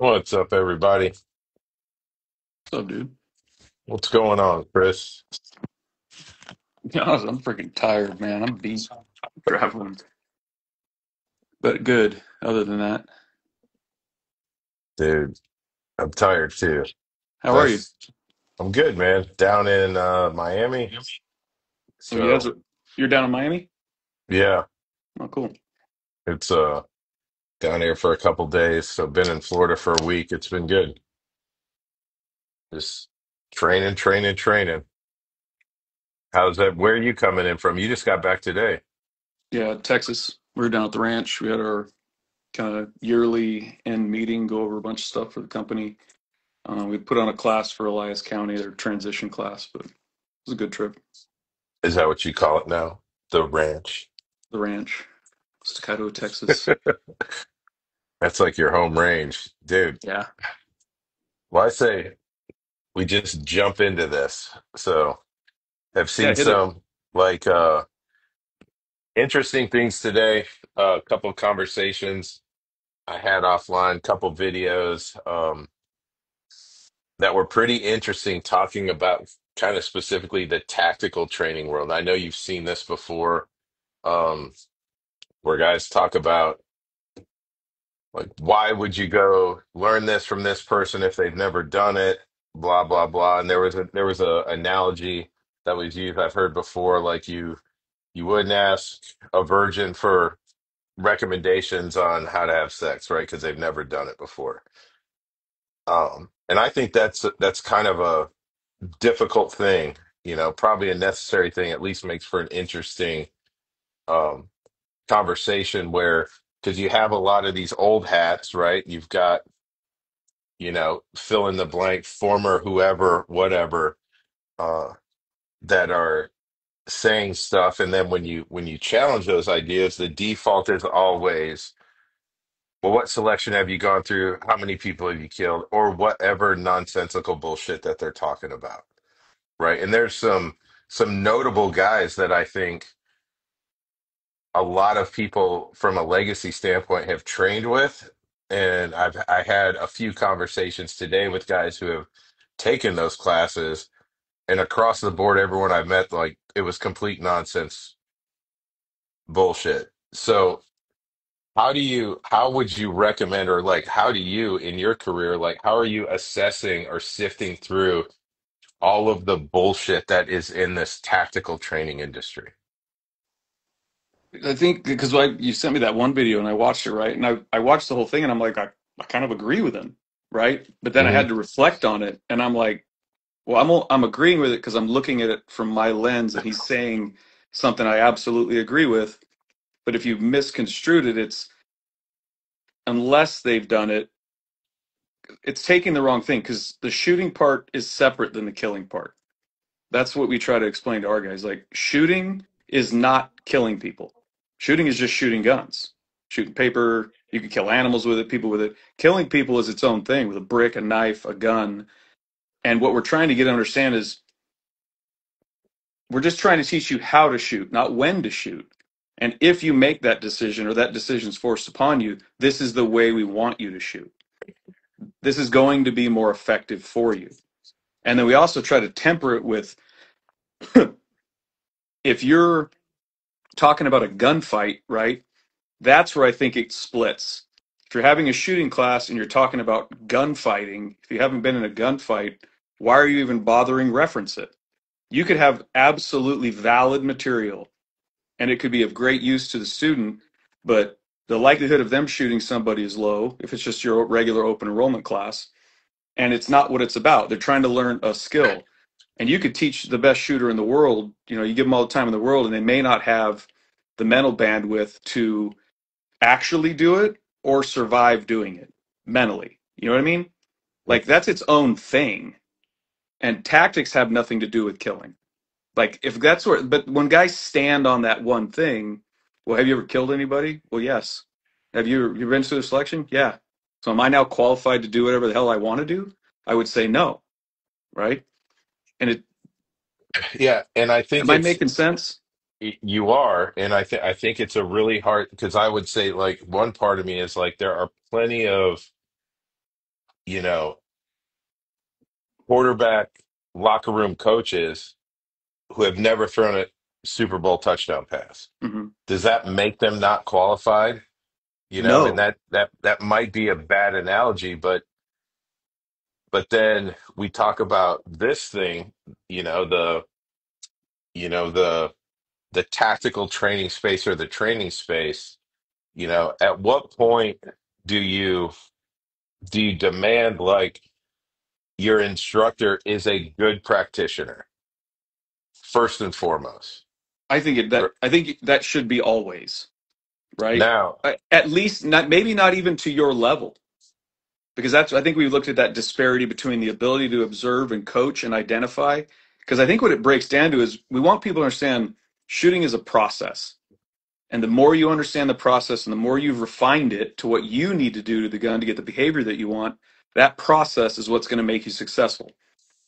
What's up, everybody? What's up, dude? What's going on, Chris? To be honest, I'm freaking tired, man. I'm beat traveling, but good. Other than that, Dude, I'm tired too. how are you? That's I'm good, man. Down in Miami. Oh, you guys So are, you're down in Miami? yeah, Oh, cool. it's down here for a couple days. So been in Florida for a week. It's been good. Just training, training, training. How's that? Where are you coming in from? You just got back today. Yeah, Texas. We were down at the ranch. We had our kind of yearly end meeting, go over a bunch of stuff for the company. We put on a class for Elias County, their transition class, but it was a good trip. Is that what you call it now? The ranch. The ranch, Staccato, Texas. That's like your home range, dude. Yeah, Well, I say we just jump into this. So I've yeah, seen hit it. some like interesting things today. A couple of conversations I had offline, couple videos that were pretty interesting, talking about kind of specifically the tactical training world. I know you've seen this before, um, where guys talk about like, why would you go learn this from this person if they've never done it? Blah blah blah. And there was a analogy that was used I've heard before, like you wouldn't ask a virgin for recommendations on how to have sex, right? Because they've never done it before. And I think that's kind of a difficult thing, probably a necessary thing. At least makes for an interesting um, conversation where because you have a lot of these old hats, right? You've got fill in the blank, former whoever, whatever, uh, that are saying stuff, and then when you challenge those ideas, the default is always, well, what selection have you gone through? How many people have you killed? Or whatever nonsensical bullshit that they're talking about, right? And there's some notable guys that I think a lot of people from a legacy standpoint have trained with. And I had a few conversations today with guys who have taken those classes, and across the board, everyone I've met, like it was complete nonsense bullshit. So how would you recommend, or like, how do you in your career, like, how are you assessing or sifting through all of the bullshit that is in this tactical training industry? I think because you sent me that one video and I watched it, right? And I watched the whole thing and I'm like, I kind of agree with him, right? But then I Hmm. had to reflect on it and I'm like, well, I'm agreeing with it because I'm looking at it from my lens and he's saying something I absolutely agree with. But if you misconstrued it, it's unless they've done it, it's taking the wrong thing because the shooting part is separate than the killing part. That's what we try to explain to our guys. Like shooting is not killing people. Shooting is just shooting guns, shooting paper. You can kill animals with it, people with it. Killing people is its own thing with a brick, a knife, a gun. And what we're trying to get to understand is we're just trying to teach you how to shoot, not when to shoot. And if you make that decision or that decision's forced upon you, this is the way we want you to shoot. This is going to be more effective for you. And then we also try to temper it with if you're talking about a gunfight, right? That's where I think it splits. If you're having a shooting class and you're talking about gunfighting, if you haven't been in a gunfight, why are you even bothering reference it? You could have absolutely valid material and it could be of great use to the student, but the likelihood of them shooting somebody is low if it's just your regular open enrollment class. And it's not what it's about. They're trying to learn a skill. And you could teach the best shooter in the world, you give them all the time in the world, and they may not have the mental bandwidth to actually do it or survive doing it mentally. You know what I mean? Like that's its own thing. And tactics have nothing to do with killing. Like if that's where, but when guys stand on that one thing, well, have you ever killed anybody? Well, yes. Have you been through the selection? Yeah. So am I now qualified to do whatever the hell I want to do? I would say no, right? And it, Yeah, and I think am I it's making sense? you are, and I think it's a really hard, because I would say, like, one part of me is like there are plenty of you know, quarterback locker room coaches who have never thrown a Super Bowl touchdown pass. Hmm. Does that make them not qualified? You know, and No, that might be a bad analogy, but then we talk about this thing, you know, you know, the tactical training space or the training space, you know, at what point do you do you demand like your instructor is a good practitioner first and foremost? I think that should be always, right? Now, At least not, maybe not even to your level, because that's, I think we looked at that disparity between the ability to observe and coach and identify. Because I think what it breaks down to is we want people to understand shooting is a process. And the more you understand the process and the more you've refined it to what you need to do to the gun to get the behavior that you want, that process is what's going to make you successful,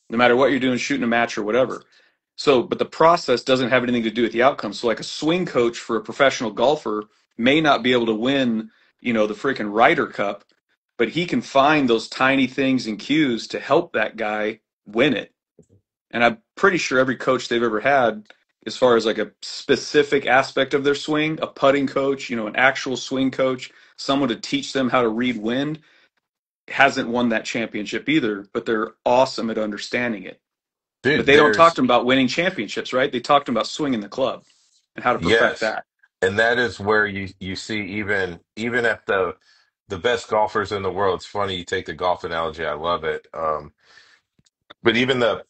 no matter what you're doing, shooting a match or whatever. So, but the process doesn't have anything to do with the outcome. So, like a swing coach for a professional golfer may not be able to win, the freaking Ryder Cup, but he can find those tiny things and cues to help that guy win it. And I'm pretty sure every coach they've ever had, as far as like a specific aspect of their swing, a putting coach, an actual swing coach, someone to teach them how to read wind, hasn't won that championship either, but they're awesome at understanding it. But dude, they don't talk there's to them about winning championships, right? They talk to them about swinging the club and how to perfect yes, that. and that is where you see even at the best golfers in the world. It's funny you take the golf analogy. I love it. But even the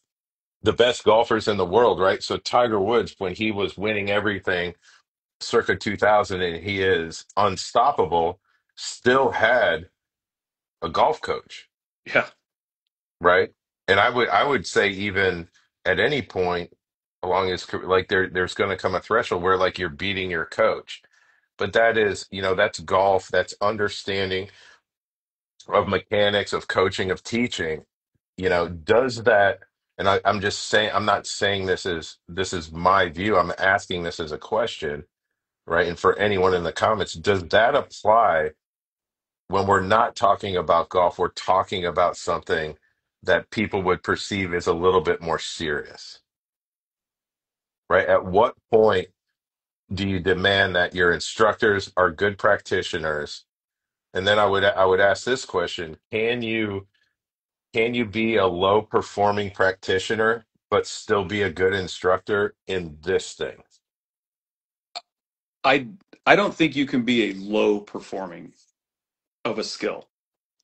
best golfers in the world, right? So Tiger Woods, when he was winning everything circa 2000 and he is unstoppable, still had a golf coach, Yeah. right? And I would say even at any point along his career, like there's going to come a threshold where like you're beating your coach. But that is, that's golf, that's understanding of mechanics, of coaching, of teaching. Does that, and I'm just saying, I'm not saying this is my view. I'm asking this as a question, right? And for anyone in the comments, does that apply when we're not talking about golf? We're talking about something that people would perceive as a little bit more serious, right? At what point do you demand that your instructors are good practitioners? And then I would ask this question: can you be a low performing practitioner but still be a good instructor in this thing? I I don't think you can be a low performing of a skill.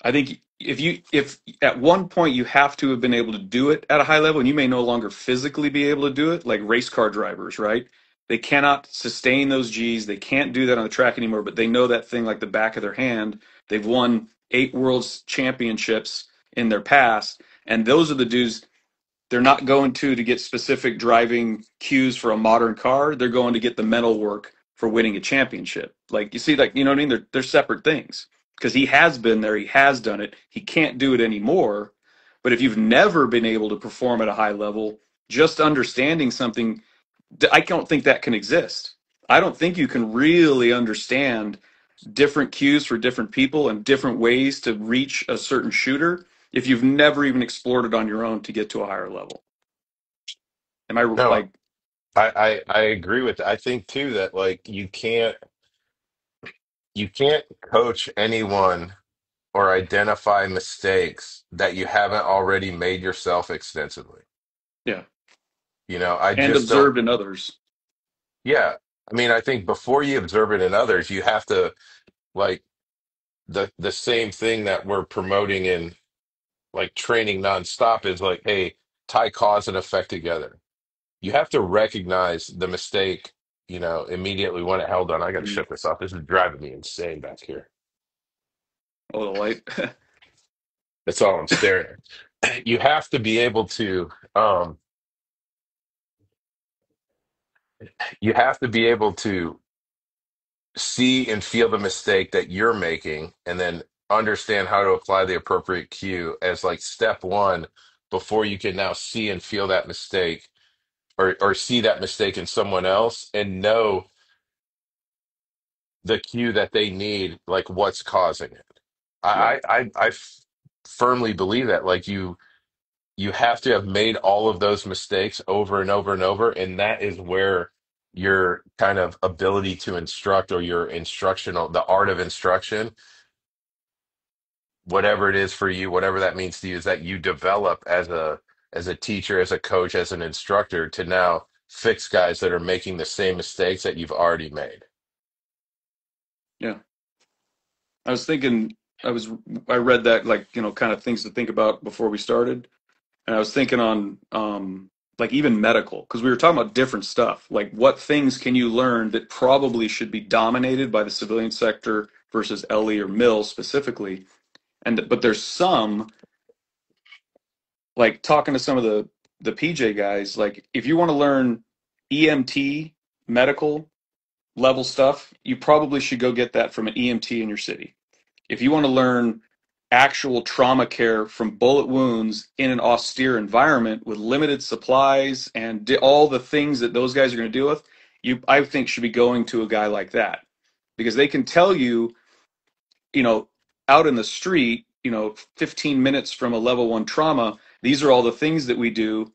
I think if at one point you have to have been able to do it at a high level and you may no longer physically be able to do it, like race car drivers, right? They cannot sustain those G's. They can't do that on the track anymore, but they know that thing like the back of their hand. They've won 8 world championships in their past, and those are the dudes they're not going to get specific driving cues for a modern car. They're going to get the mental work for winning a championship. Like you see, like you know what I mean? They're separate things because he has been there, he has done it. He can't do it anymore. But if you've never been able to perform at a high level, just understanding something, I don't think that can exist. I don't think you can really understand different cues for different people and different ways to reach a certain shooter if you've never even explored it on your own to get to a higher level. Am I No, like, I agree with that. I think too that like you can't coach anyone or identify mistakes that you haven't already made yourself extensively. yeah, I and just don't. observed in others? Yeah. I mean, I think before you observe it in others, you have to like the same thing that we're promoting in like training nonstop is like, hey, tie cause and effect together. You have to recognize the mistake, immediately when it held on. I got to Mm. shut this off. This is driving me insane back here. Oh, the light. That's all I'm staring at. You have to be able to, you have to be able to see and feel the mistake that you're making and then understand how to apply the appropriate cue as like step one before you can now see and feel that mistake or see that mistake in someone else and know the cue that they need, like what's causing it. Right. firmly believe that. Like you have to have made all of those mistakes over and over and over, and that is where your kind of ability to instruct, or your instructional, the art of instruction, whatever it is for you, whatever that means to you, is that you develop as a teacher, as a coach, as an instructor, to now fix guys that are making the same mistakes that you've already made. Yeah. I was thinking, I was, I read that, like, kind of things to think about before we started. And I was thinking on, like, even medical, because we were talking about different stuff. Like, what things can you learn that probably should be dominated by the civilian sector versus LE or MIL specifically? But there's some, like, talking to some of the PJ guys, like, if you want to learn EMT medical level stuff, you probably should go get that from an EMT in your city. If you want to learn actual trauma care from bullet wounds in an austere environment with limited supplies and all the things that those guys are going to deal with, I think should be going to a guy like that, because they can tell you, you know, out in the street, 15 minutes from a level one trauma, these are all the things that we do.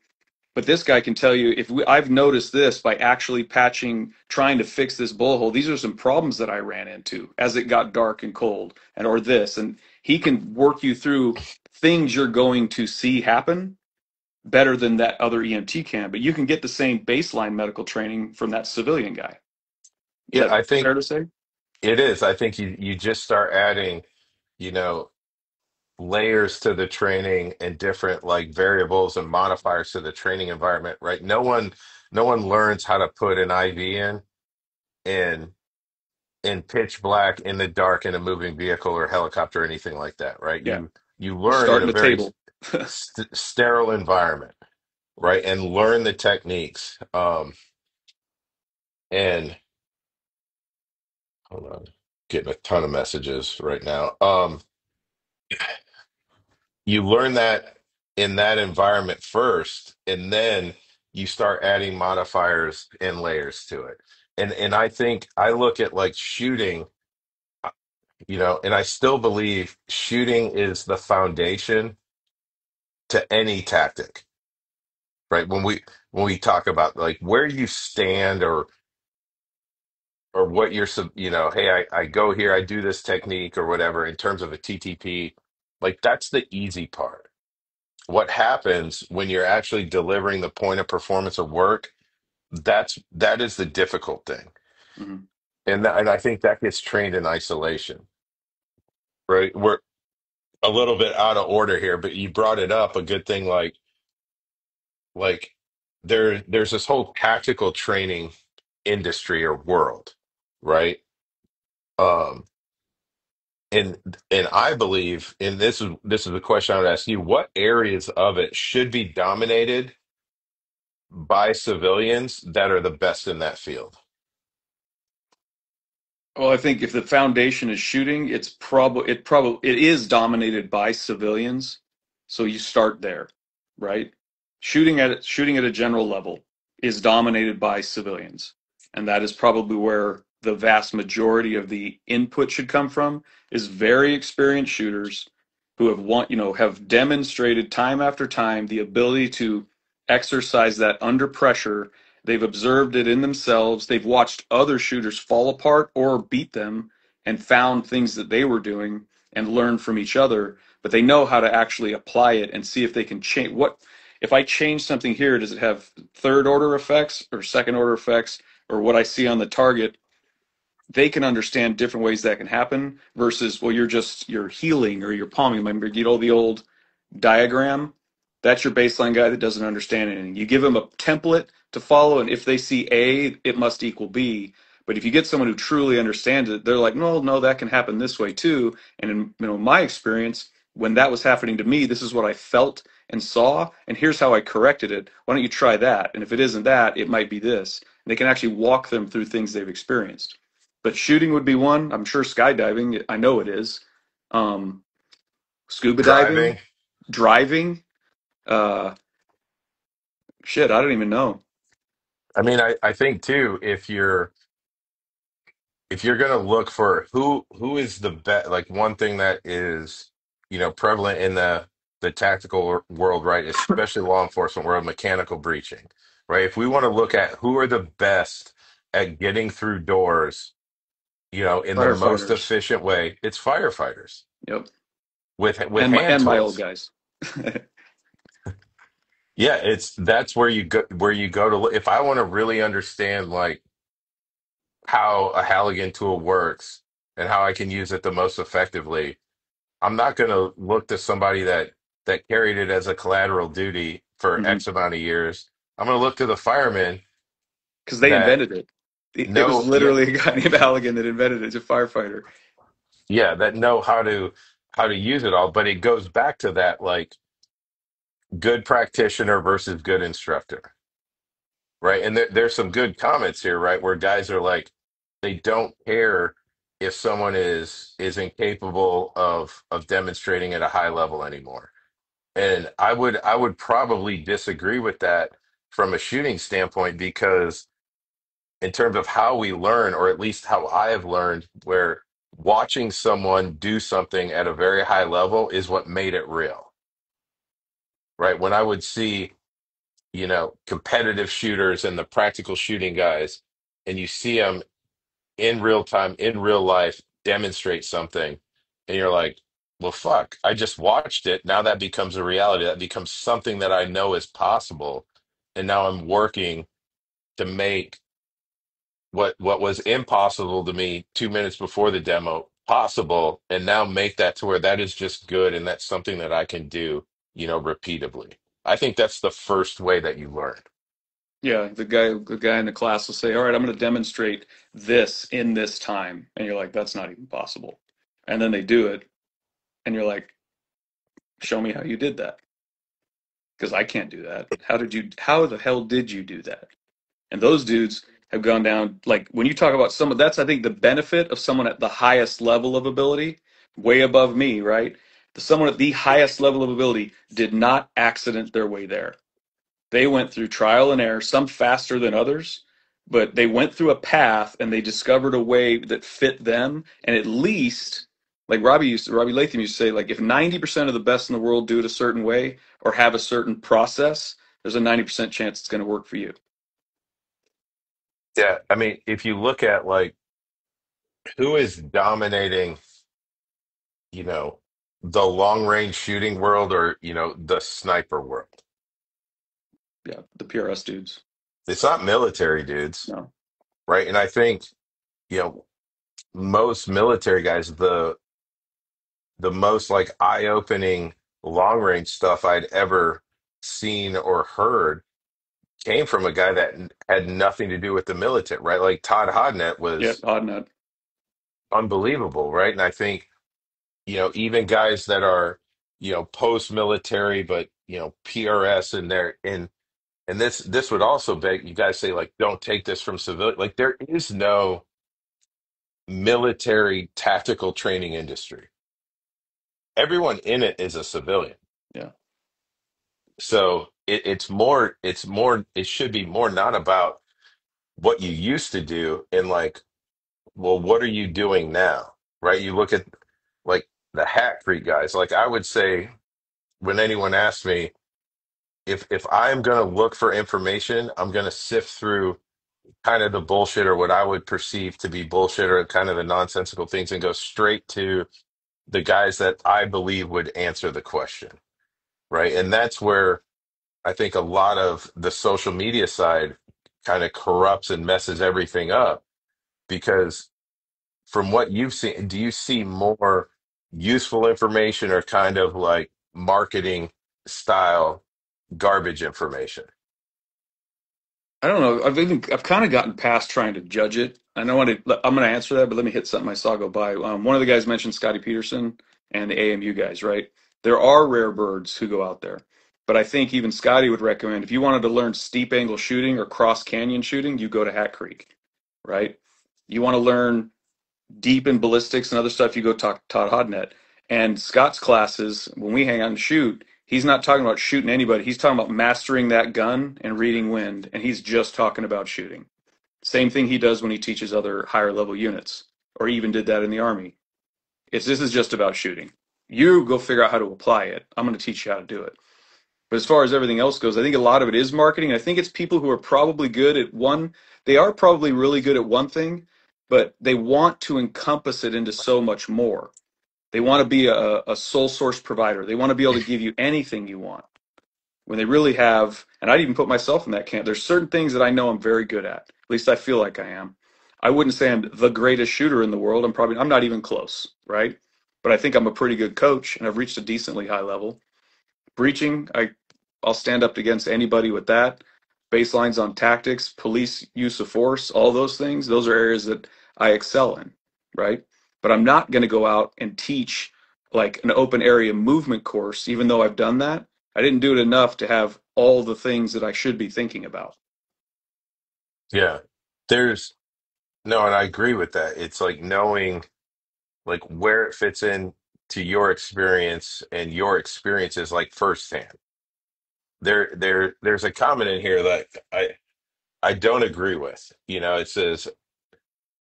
But this guy can tell you, I've noticed this by actually patching, trying to fix this bullet hole. These are some problems that I ran into as it got dark and cold, and or this, and he can work you through things you're going to see happen better than that other EMT can. But you can get the same baseline medical training from that civilian guy. Is Yeah, that I think fair to say? it is. I think you just start adding, you know, layers to the training, and different like variables and modifiers to the training environment, right? No one learns how to put an IV in in pitch black in the dark in a moving vehicle or helicopter or anything like that, right? Yeah, You you learn in start a in a very table. sterile environment, right? And learn the techniques. And hold on, getting a ton of messages right now. You learn that in that environment first, and then you start adding modifiers and layers to it. And I think I look at like shooting, and I still believe shooting is the foundation to any tactic, right? When we talk about like where you stand, or what you're hey, I go here, I do this technique or whatever in terms of a TTP, like that's the easy part. What happens when you're actually delivering the point of performance of work, that is the difficult thing. Mhm. And I think that gets trained in isolation, right? We're a little bit out of order here, but you brought it up, a good thing, like there's this whole tactical training industry or world, right? Um and and I believe, and this is the question I would ask you, what areas of it should be dominated by civilians that are the best in that field? Well, I think if the foundation is shooting, it is dominated by civilians. So you start there, right? Shooting at a general level is dominated by civilians. And that is probably where the vast majority of the input should come from, is very experienced shooters who have demonstrated time after time the ability to exercise that under pressure. They've observed it in themselves. They've watched other shooters fall apart or beat them and found things that they were doing and learned from each other. But they know how to actually apply it and see if they can change. What if I change something here? Does it have third order effects or second order effects, or what I see on the target? They can understand different ways that can happen versus, well, you're healing or you're palming. Remember, the old diagram, that's your baseline guy that doesn't understand anything. You give them a template to follow, and if they see A, it must equal B. But if you get someone who truly understands it, they're like, no, no, that can happen this way too. And in my experience, when that was happening to me, this is what I felt and saw, and here's how I corrected it. Why don't you try that? And if it isn't that, it might be this. And they can actually walk them through things they've experienced. But shooting would be one. I'm sure skydiving, I know it is. Um, Scuba diving, Driving. driving, uh, shit, I don't even know. I mean, I think too, if you're gonna look for who is the best, like one thing that is prevalent in the tactical world, right? Especially law enforcement world, mechanical breaching, right? If we want to look at who are the best at getting through doors, in the most Firefighters. efficient way, it's firefighters Yep. with And hand my old tools. guys. Yeah, that's where you go to look. If I want to really understand like how a Halligan tool works and how I can use it the most effectively, I'm not going to look to somebody that carried it as a collateral duty for Hmm. X amount of years. I'm going to look to the firemen Because they that invented it. It was know, yeah, literally a guy named Halligan that invented it as a firefighter. yeah, that know how to use it all. But it goes back to that like good practitioner versus good instructor, right? And there's some good comments here, right, where guys are like, they don't care if someone is incapable of demonstrating at a high level anymore. And I would probably disagree with that from a shooting standpoint because in terms of how we learn, or at least how I have learned, where watching someone do something at a very high level is what made it real, right? When I would see, competitive shooters and the practical shooting guys, and you see them in real time, in real life, demonstrate something, and you're like, well, fuck, I just watched it. Now that becomes a reality. That becomes something that I know is possible. And now I'm working to make what was impossible to me 2 minutes before the demo possible, and now make that to where that is just good and that's something that I can do, repeatedly. I think that's the first way that you learn. Yeah, the guy in the class will say, "All right, I'm going to demonstrate this in this time," and you're like, "That's not even possible." And then they do it, and you're like, "Show me how you did that, because I can't do that. How did you? How the hell did you do that?" And those dudes have gone down. Like when you talk about some of that's, I think, the benefit of someone at the highest level of ability, way above me, right? Someone at the highest level of ability did not accident their way there. They went through trial and error, some faster than others, but they went through a path and they discovered a way that fit them. And at least, like Robbie Latham used to say, like if 90% of the best in the world do it a certain way or have a certain process, there's a 90% chance it's going to work for you. Yeah, I mean, if you look at like who is dominating, you know, the long range shooting world, or, the sniper world. Yeah, the PRS dudes. It's not military dudes, No. right? And I think, you know, most military guys, the most like eye-opening long range stuff I'd ever seen or heard came from a guy that had nothing to do with the military, right? Like Todd Hodnett Yeah, was odd nut. unbelievable, right? And I think, even guys that are, post-military, but, PRS and they're in, and this would also beg you guys say like, don't take this from civilian. Like there is no military tactical training industry. Everyone in it is a civilian. Yeah. So it should be more not about what you used to do and like, well, what are you doing now? Right? You look at like the Hat Creek guys. Like I would say when anyone asks me if I'm gonna look for information, I'm gonna sift through kind of the bullshit or what I would perceive to be bullshit or kind of the nonsensical things and go straight to the guys that I believe would answer the question. Right. And that's where I think a lot of the social media side kind of corrupts and messes everything up because from what you've seen, do you see more useful information or kind of like marketing style garbage information? I don't know. I've kind of gotten past trying to judge it. I know I'm going to answer that, but let me hit something I saw go by. One of the guys mentioned Scotty Peterson and the AMU guys, right? There are rare birds who go out there, but I think even Scotty would recommend if you wanted to learn steep angle shooting or cross canyon shooting, you go to Hat Creek, right? You want to learn deep in ballistics and other stuff, you go talk Todd Hodnett. And Scott's classes, when we hang out and shoot, he's not talking about shooting anybody. He's talking about mastering that gun and reading wind, and he's just talking about shooting. Same thing he does when he teaches other higher level units, or even did that in the army. This is just about shooting. You go figure out how to apply it. I'm going to teach you how to do it. But as far as everything else goes, I think a lot of it is marketing. I think it's people who are probably good at one, they are probably really good at one thing, but they want to encompass it into so much more. They want to be a sole source provider. They want to be able to give you anything you want when they really have, and I'd even put myself in that camp. There's certain things that I know I'm very good at. At least I feel like I am. I wouldn't say I'm the greatest shooter in the world. I'm not even close, right? But I think I'm a pretty good coach and I've reached a decently high level. Breaching, I'll stand up against anybody with that. Baselines on tactics, police use of force, all those things, those are areas that I excel in, right? But I'm not going to go out and teach like an open area movement course, even though I've done that. I didn't do it enough to have all the things that I should be thinking about. Yeah. There's no, and I agree with that. It's like knowing like where it fits in to your experience and your experiences like firsthand. There's a comment in here that I don't agree with. You know, it says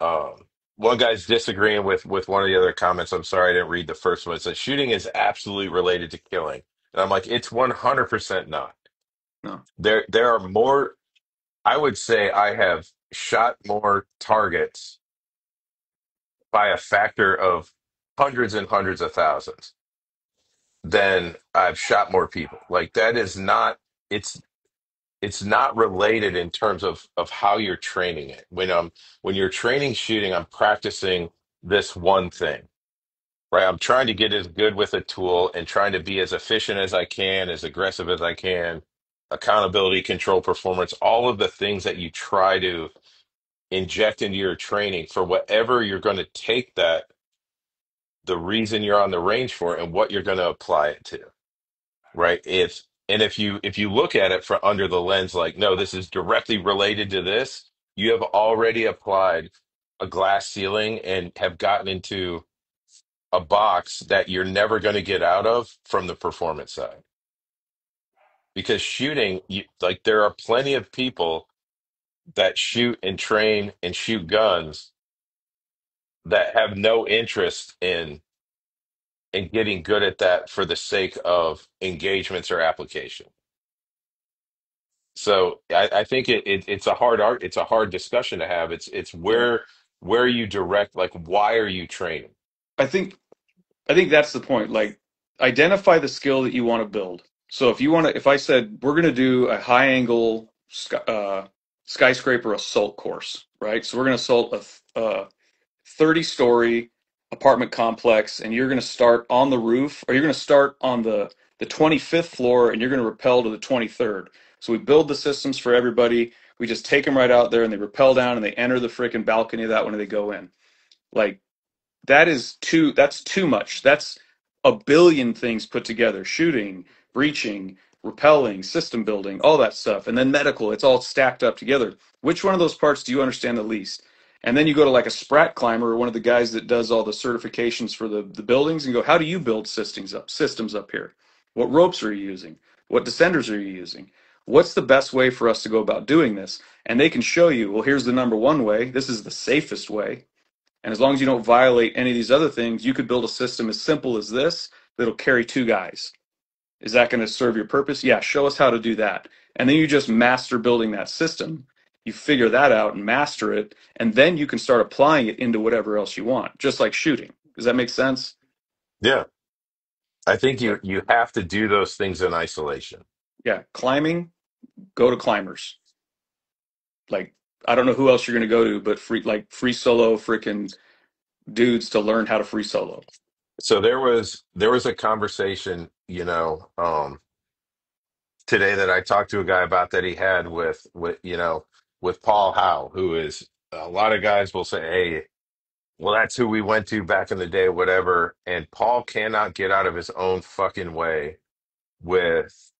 um one guy's disagreeing with one of the other comments. I'm sorry I didn't read the first one. It says shooting is absolutely related to killing. And I'm like, it's 100% not. No. There are more, I would say I have shot more targets by a factor of hundreds and hundreds of thousands than I've shot more people. Like that is not it's it's not related in terms of how you're training it. When you're training shooting, I'm practicing this one thing, right? I'm trying to get as good with a tool and trying to be as efficient as I can, as aggressive as I can, accountability, control, performance, all of the things that you try to inject into your training for whatever you're going to take that the reason you're on the range for and what you're going to apply it to, right? If you look at it from under the lens like, no, this is directly related to this, you have already applied a glass ceiling and have gotten into a box that you're never going to get out of from the performance side. Because shooting, like there are plenty of people that shoot and train and shoot guns that have no interest in getting good at that for the sake of engagements or application. So I think it's a hard art. It's a hard discussion to have. It's Yeah. where you direct, like why are you training? I think I think that's the point. Like, identify the skill that you want to build. So if you want to, if I said we're going to do a high angle skyscraper assault course, right? So we're going to assault a 30-story apartment complex, and you're going to start on the roof, or you're going to start on the 25th floor, and you're going to rappel to the 23rd. So we build the systems for everybody. We just take them right out there, and they rappel down, and they enter the freaking balcony of that when they go in. Like, that's too much. That's a billion things put together. Shooting, breaching, repelling, system building, all that stuff. And then medical, it's all stacked up together. Which one of those parts do you understand the least? And then you go to like a Sprat climber or one of the guys that does all the certifications for the buildings and go, how do you build systems up here? What ropes are you using? What descenders are you using? What's the best way for us to go about doing this? And they can show you, well, here's the number one way. This is the safest way, and as long as you don't violate any of these other things, you could build a system as simple as this that'll carry two guys. Is that going to serve your purpose? Yeah, show us how to do that. And then you just master building that system. You figure that out and master it, and then you can start applying it into whatever else you want, just like shooting. Does that make sense? Yeah, I think So, you have to do those things in isolation. yeah, climbing, go to climbers. Like, I don't know who else you're going to go to, but free solo freaking dudes to learn how to free solo. So there was a conversation, today that I talked to a guy about that he had with Paul Howe, who is a lot of guys will say, hey, well, that's who we went to back in the day, whatever. And Paul cannot get out of his own fucking way with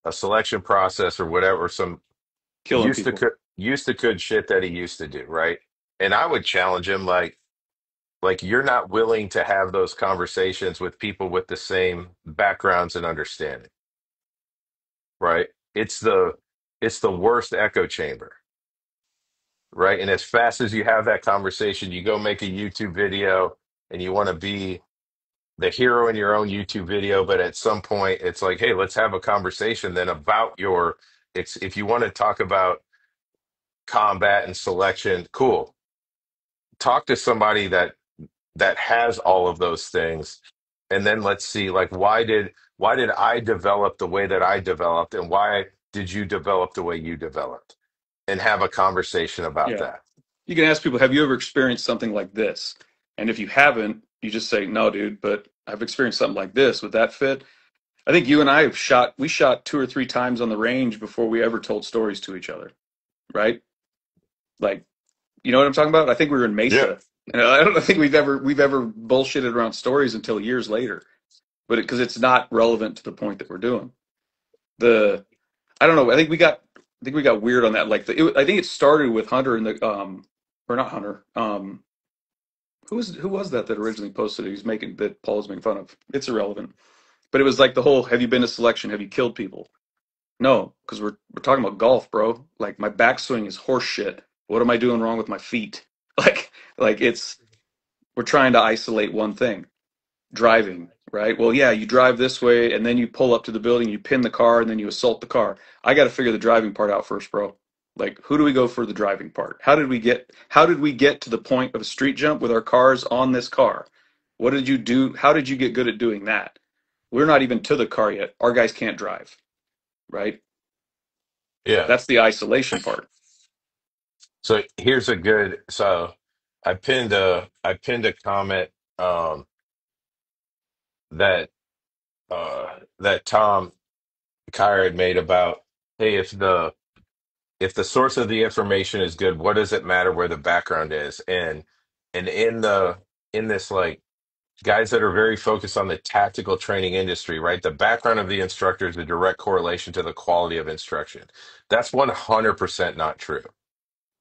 a selection process or whatever, some Killing people. used to could shit that he used to do, right? And I would challenge him like you're not willing to have those conversations with people with the same backgrounds and understanding, right? It's the worst echo chamber, right? And as fast as you have that conversation, you go make a YouTube video and you want to be the hero in your own YouTube video, but at some point it's like, hey, let's have a conversation then about your it's if you want to talk about combat and selection, cool. Talk to somebody that has all of those things, and then let's see like why did I develop the way that I developed, and why did you develop the way you developed, and have a conversation about Yeah. that. You can ask people, have you ever experienced something like this? And if you haven't, you just say, no, dude, but I've experienced something like this. Would that fit? I think you and I we shot 2 or 3 times on the range before we ever told stories to each other, right? Like, you know what I'm talking about? I think we were in Yeah. Mesa. And I don't think we've ever bullshitted around stories until years later, but because it's not relevant to the point that we're doing. The I don't know. I think we got weird on that. Like I think it started with Hunter and the or not Hunter. Who was that originally posted it? He's making that Paul was making fun of. It's irrelevant. But it was like the whole, have you been to selection? Have you killed people? No, because we're talking about golf, bro. Like my backswing is horse shit. What am I doing wrong with my feet? Like it's we're trying to isolate one thing. Driving, right? Well, yeah, you drive this way and then you pull up to the building, you pin the car, and then you assault the car. I got to figure the driving part out first, bro. Like, who do we go for the driving part? How did we get to the point of a street jump with our cars on this car? What did you do? How did you get good at doing that? We're not even to the car yet. Our guys can't drive, right? Yeah. That's the isolation part. So here's a good so I pinned a comment um that that Tom Kyer had made about, hey, if the source of the information is good, what does it matter where the background is? And in this like guys that are very focused on the tactical training industry, right? The background of the instructor is a direct correlation to the quality of instruction. That's 100% not true,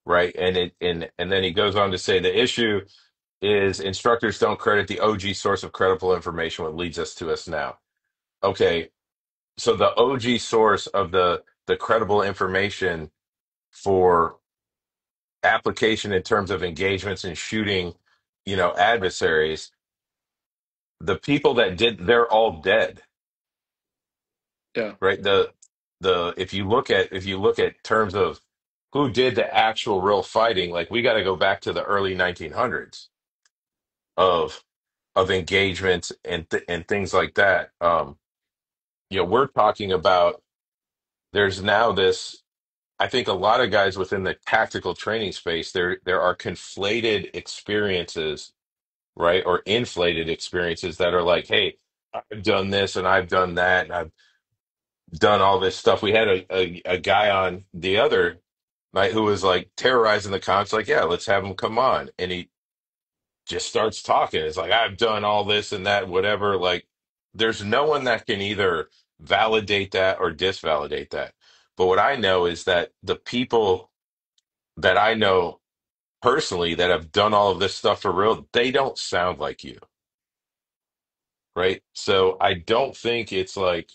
right? And then he goes on to say the issue is instructors don't credit the OG source of credible information, what leads us to us now. Okay, so the OG source of the credible information for application in terms of engagements and shooting, adversaries, the people that did, they're all dead, Yeah, right? The if you look at terms of who did the actual real fighting, like we got to go back to the early 1900s of engagements and things like that. We're talking about there's now this. I think a lot of guys within the tactical training space, there are conflated experiences, right? Or inflated experiences that are like, hey, I've done this and I've done that and I've done all this stuff. We had a guy on the other night who was like terrorizing the cons, like, yeah, let's have him come on. And he just starts talking. It's like, I've done all this and that, whatever. Like, there's no one that can either validate that or disvalidate that. But what I know is that the people that I know personally that have done all of this stuff for real, they don't sound like you, right? So I don't think it's like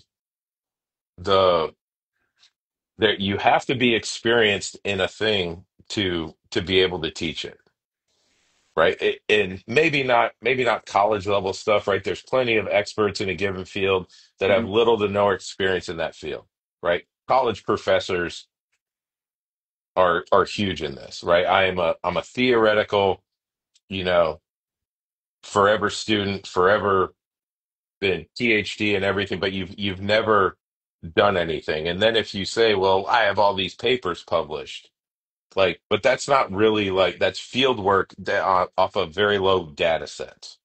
the that you have to be experienced in a thing to be able to teach it, right? And maybe not college level stuff, right? There's plenty of experts in a given field that have hmm little to no experience in that field, right? College professors are huge in this, right? I'm a theoretical, you know, forever student, forever been PhD and everything, but you've never done anything. And then if you say, well, I have all these papers published, like, but that's not really like that's field work off of very low data sets.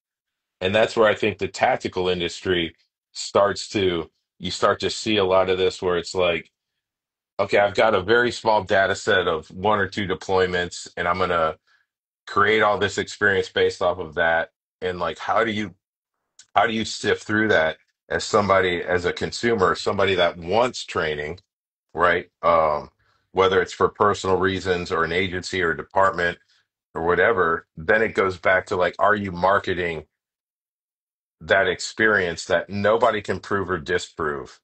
And that's where I think the tactical industry starts to you start to see a lot of this where it's like, okay, I've got a very small data set of one or two deployments, and I'm gonna create all this experience based off of that. And like, how do you sift through that as somebody, as a consumer, somebody that wants training, right? Whether it's for personal reasons or an agency or department or whatever, then it goes back to like, are you marketing that experience that nobody can prove or disprove?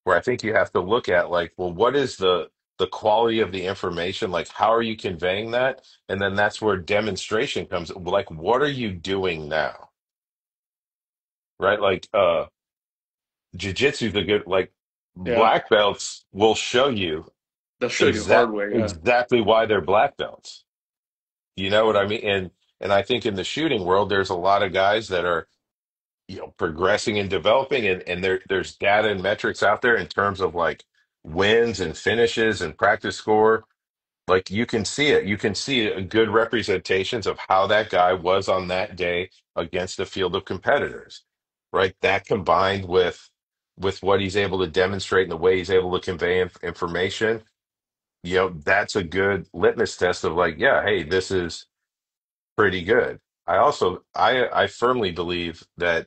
Where I think you have to look at like, well, what is the quality of the information? Like, how are you conveying that? And then that's where demonstration comes. Like, what are you doing now? right? Like jiu-jitsu is a good like Yeah, black belts will show you they'll show you hard way. Yeah, exactly why they're black belts. You know what I mean? And I think in the shooting world, there's a lot of guys that are, progressing and developing, and there's data and metrics out there in terms of like wins and finishes and practice score. Like you can see it. You can see a good representations of how that guy was on that day against a field of competitors, right? That combined with what he's able to demonstrate and the way he's able to convey information, that's a good litmus test of like, yeah, hey, this is pretty good. I firmly believe that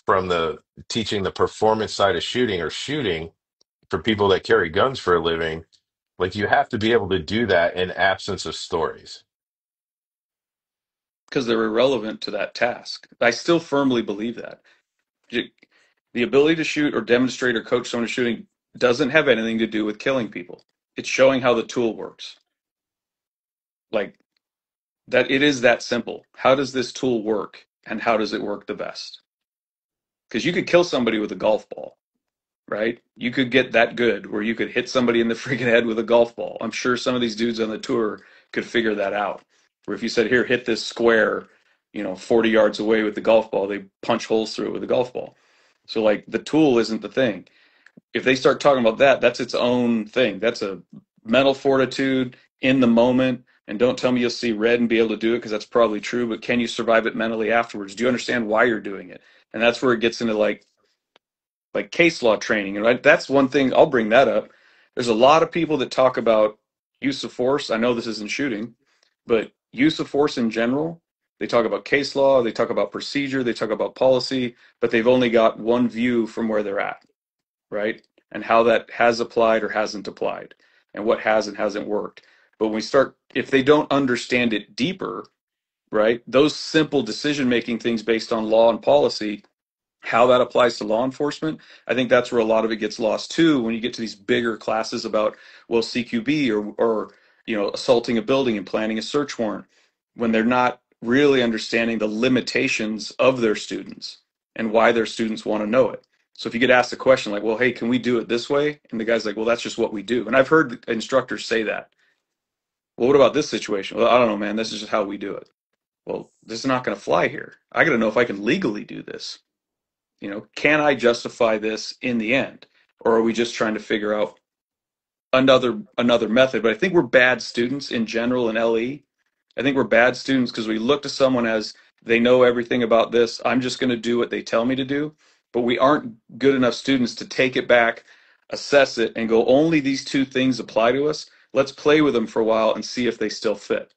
from the teaching the performance side of shooting or shooting for people that carry guns for a living, like you have to be able to do that in absence of stories. because they're irrelevant to that task. I still firmly believe that. The ability to shoot or demonstrate or coach someone to shooting doesn't have anything to do with killing people. It's showing how the tool works. Like that, it is that simple. How does this tool work, and how does it work the best? Because you could kill somebody with a golf ball, right? You could get that good where you could hit somebody in the freaking head with a golf ball. I'm sure some of these dudes on the tour could figure that out. Where if you said, "Here, hit this square," 40 yards away with the golf ball, they punch holes through it with a golf ball. So like the tool isn't the thing. If they start talking about that, that's its own thing. That's a mental fortitude in the moment. And don't tell me you'll see red and be able to do it because that's probably true. But can you survive it mentally afterwards? Do you understand why you're doing it? And that's where it gets into like case law training. And that's one thing I'll bring that up. There's a lot of people that talk about use of force. I know this isn't shooting, but use of force in general. They talk about case law, they talk about procedure, they talk about policy, but they've only got one view from where they're at, right? And how that has applied or hasn't applied, and what has and hasn't worked. But when we start, if they don't understand it deeper, right, those simple decision making things based on law and policy, how that applies to law enforcement, I think that's where a lot of it gets lost too. When you get to these bigger classes about, well, CQB or assaulting a building and planning a search warrant, when they're not really understanding the limitations of their students and why their students want to know it. So if you get asked a question like, well, hey, can we do it this way? And the guy's like, well, that's just what we do. And I've heard instructors say that. Well, what about this situation? Well, I don't know, man. This is just how we do it. Well, this is not going to fly here. I got to know if I can legally do this. Can I justify this in the end? Or are we just trying to figure out another method? But I think we're bad students in general in LE. I think we're bad students because we look to someone as they know everything about this. I'm just going to do what they tell me to do. But we aren't good enough students to take it back, assess it, and go, only these two things apply to us. Let's play with them for a while and see if they still fit.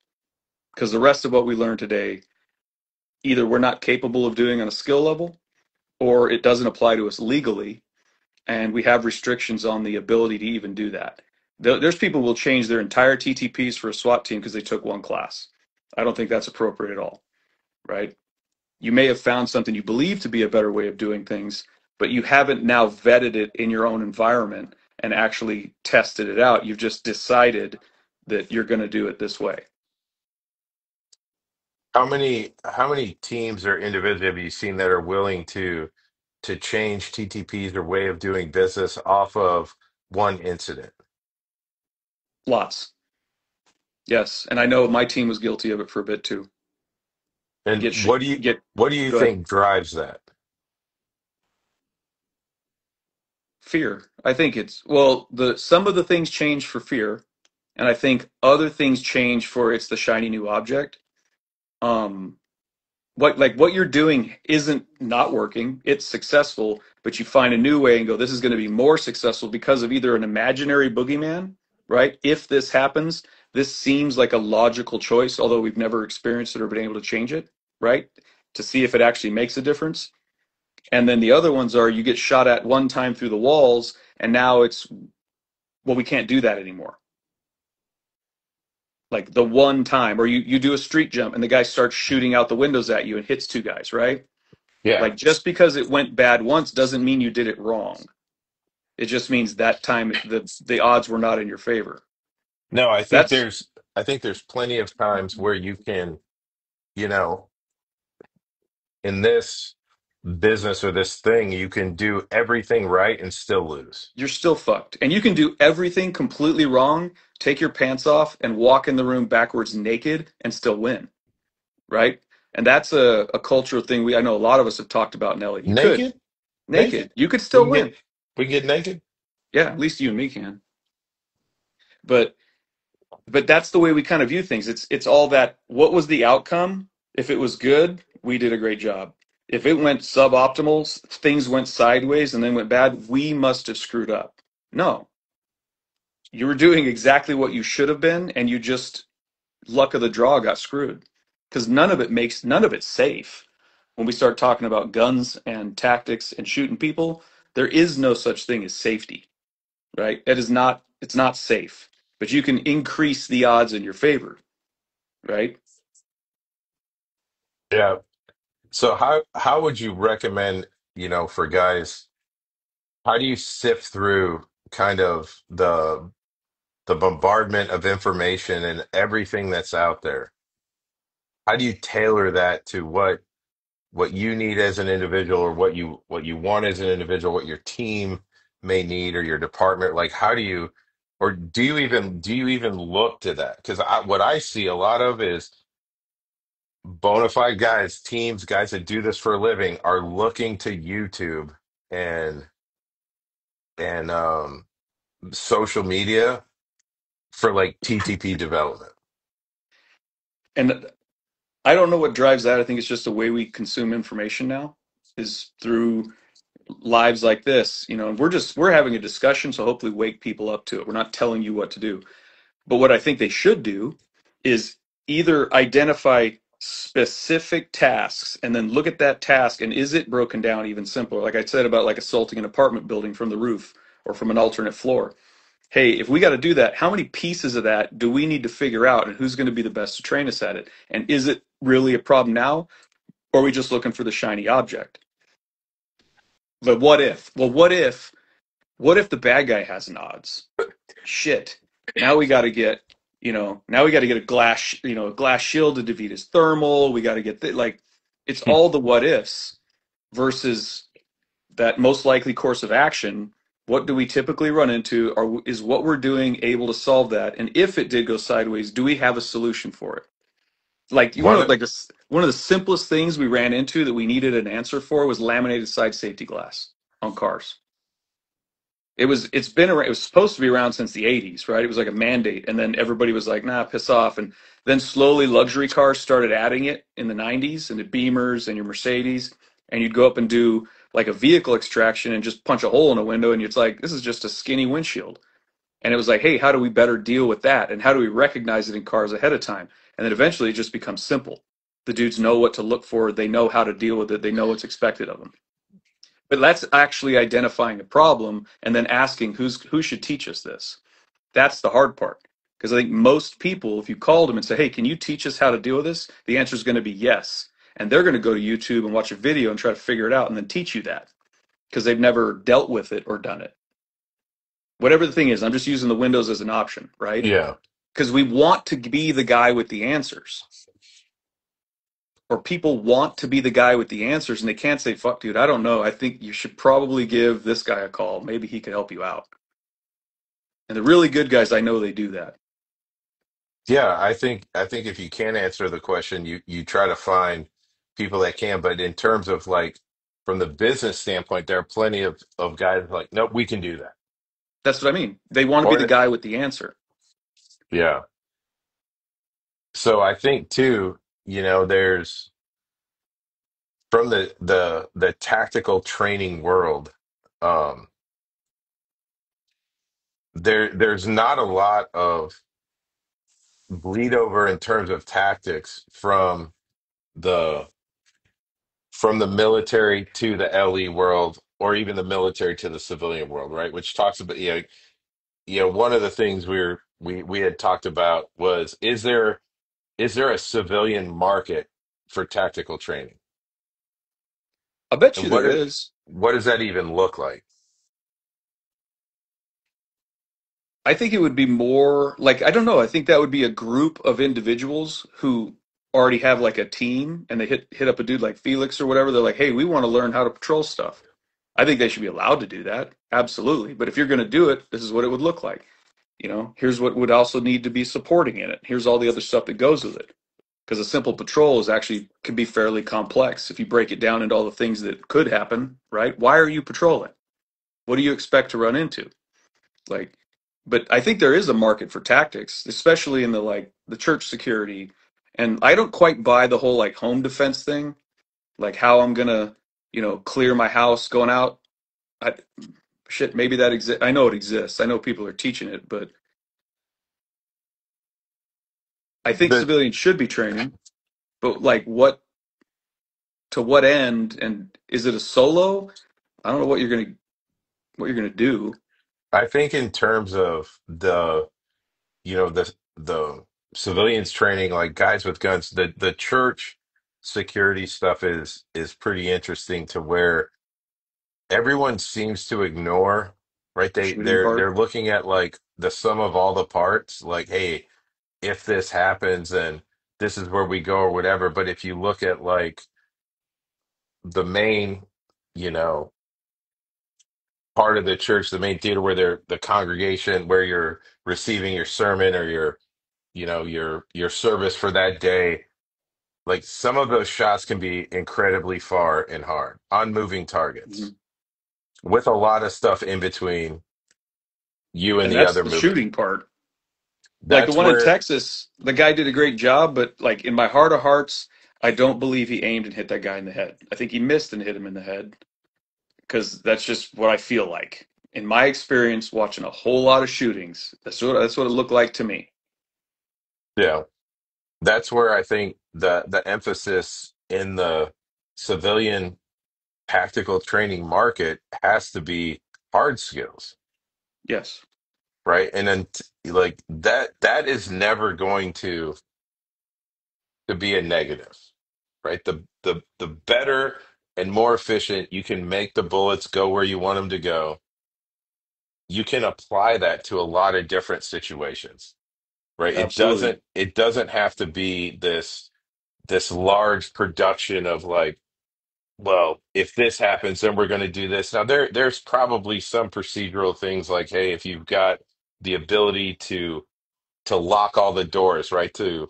Because the rest of what we learn today, either we're not capable of doing on a skill level, or it doesn't apply to us legally, and we have restrictions on the ability to even do that. There's people who will change their entire TTPs for a SWAT team because they took one class. I don't think that's appropriate at all, right? You may have found something you believe to be a better way of doing things, but you haven't now vetted it in your own environment and actually tested it out. You've just decided that you're going to do it this way. How many teams or individuals have you seen that are willing to change TTPs or way of doing business off of one incident? Lots. Yes. And I know my team was guilty of it for a bit too. And Get, sh- get, what do you Go ahead. think drives that? Fear. I think it's well, the some of the things change for fear, and I think other things change for it's the shiny new object. Um, what you're doing isn't not working; it's successful, but you find a new way and go, this is going to be more successful because of either an imaginary boogeyman, right? If this happens, this seems like a logical choice, although we've never experienced it or been able to change it, right? To see if it actually makes a difference. And then the other ones are you get shot at one time through the walls, and now it's, well, we can't do that anymore. Like the one time, or you do a street jump and the guy starts shooting out the windows at you and hits two guys, right? Yeah. Like just because it went bad once doesn't mean you did it wrong. It just means that time the odds were not in your favor. No, That's I think there's plenty of times where you can, you know, in this. business or this thing, you can do everything right and still lose. You're still fucked. And you can do everything completely wrong, take your pants off, and walk in the room backwards naked and still win, right? And that's a cultural thing I know a lot of us have talked about, Nelly. You could, Naked, naked, naked. you could We still can win. get we can get naked. Yeah, at least you and me can. But that's the way we kind of view things. It's all that what was the outcome? If it was good, we did a great job. If it went suboptimal, things went sideways and then went bad, we must have screwed up. No, you were doing exactly what you should have been, and you just luck of the draw got screwed. Because none of it's safe. When we start talking about guns and tactics and shooting people, there is no such thing as safety, right? It's not safe, but you can increase the odds in your favor, right? Yeah. So how would you recommend, for guys, how do you sift through kind of the bombardment of information and everything that's out there? How do you tailor that to what you need as an individual, or what you want as an individual, what your team may need, or your department? Like, how do you, or do you even look to that? Because what I see a lot of is bona fide guys, teams, guys that do this for a living are looking to YouTube and and social media for like TTP development. And I don't know what drives that. I think it's just the way we consume information now is through lives like this, and we're having a discussion, so hopefully wake people up to it. We're not telling you what to do. But what I think they should do is either identify specific tasks and then look at that task and is it broken down even simpler? Like I said about like assaulting an apartment building from the roof or from an alternate floor. Hey, if we got to do that, how many pieces of that do we need to figure out and who's going to be the best to train us at it? And is it really a problem now or are we just looking for the shiny object? But what if? Well, what if the bad guy has an odds? Shit. Now we got to get, now we got to get a glass shield to defeat his thermal. We got to get like, it's all the what ifs versus that most likely course of action. What do we typically run into? Is what we're doing able to solve that? And if it did go sideways, do we have a solution for it? Like you want One, to like this, one of the simplest things we ran into that we needed an answer for was laminated side safety glass on cars. It was supposed to be around since the 80s, right? It was like a mandate, and then everybody was like, nah, piss off. And then slowly luxury cars started adding it in the 90s and the Beamers and your Mercedes, and you'd go up and do like a vehicle extraction and just punch a hole in a window, and it's like, this is just a skinny windshield. And it was like, hey, how do we better deal with that? And how do we recognize it in cars ahead of time? And then eventually it just becomes simple. The dudes know what to look for, they know how to deal with it, they know what's expected of them. But that's actually identifying a problem and then asking who should teach us this. That's the hard part. Because I think most people, if you called them and say, hey, can you teach us how to deal with this? The answer is going to be yes. And they're going to go to YouTube and watch a video and try to figure it out and then teach you that because they've never dealt with it or done it. Whatever the thing is, I'm just using the Windows as an option, right? yeah, Because we want to be the guy with the answers. Or people want to be the guy with the answers and they can't say, fuck, dude, I don't know. I think you should probably give this guy a call. Maybe he could help you out. And the really good guys, I know they do that. yeah. I think if you can't answer the question, you try to find people that can. But in terms of like from the business standpoint, there are plenty of guys like, nope, we can do that. That's what I mean. They want to be the Or guy with the answer. yeah. So I think too, there's from the tactical training world, um, there's not a lot of bleed over in terms of tactics the from the military to the LE world, or even the military to the civilian world, right? Which talks about, one of the things we had talked about was, is there a civilian market for tactical training? I bet And you there is. what does that even look like? I think it would be more like, I don't know. I think that would be a group of individuals who already have like a team and they hit up a dude like Felix or whatever, they're like, hey, we want to learn how to patrol stuff. I think they should be allowed to do that. Absolutely. But if you're going to do it, this is what it would look like. Here's what would also need to be supporting in it. Here's all the other stuff that goes with it. Because a simple patrol is actually can be fairly complex if you break it down into all the things that could happen, right? Why are you patrolling? What do you expect to run into? Like, but I think there is a market for tactics, especially in the like the church security. And I don't quite buy the whole like home defense thing, like how I'm gonna, clear my house going out. I, shit, maybe that exists. I know it exists. I know people are teaching it, but I think The civilians should be training. But like, what to what end? And is it a solo? I don't know what you're gonna do. I think in terms of the civilians training, like guys with guns, the church security stuff is pretty interesting to where everyone seems to ignore, right? The They shooting they're part. they're looking at like the sum of all the parts, like, hey, if this happens, then this is where we go or whatever. But if you look at like the main, you know, part of the church, the main theater where they're the congregation where you're receiving your sermon or your service for that day, like some of those shots can be incredibly far and hard on moving targets Mhm. with a lot of stuff in between you and And the that's other the movement. shooting part. Like the That's one in where, Texas, the guy did a great job, but like in my heart of hearts, I don't believe he aimed and hit that guy in the head. I think he missed and hit him in the head because that's just what I feel like. In my experience, watching a whole lot of shootings, that's what it looked like to me. yeah, that's where I think the emphasis in the civilian tactical training market has to be hard skills, Yes, right? And then like that is never going to be a negative, right? The better and more efficient you can make the bullets go where you want them to go, you can apply that to a lot of different situations, right? It absolutely. doesn't it doesn't have to be this large production of like, well, if this happens, then we're going to do this. Now there's probably some procedural things like, hey, if you've got the ability to lock all the doors, right? To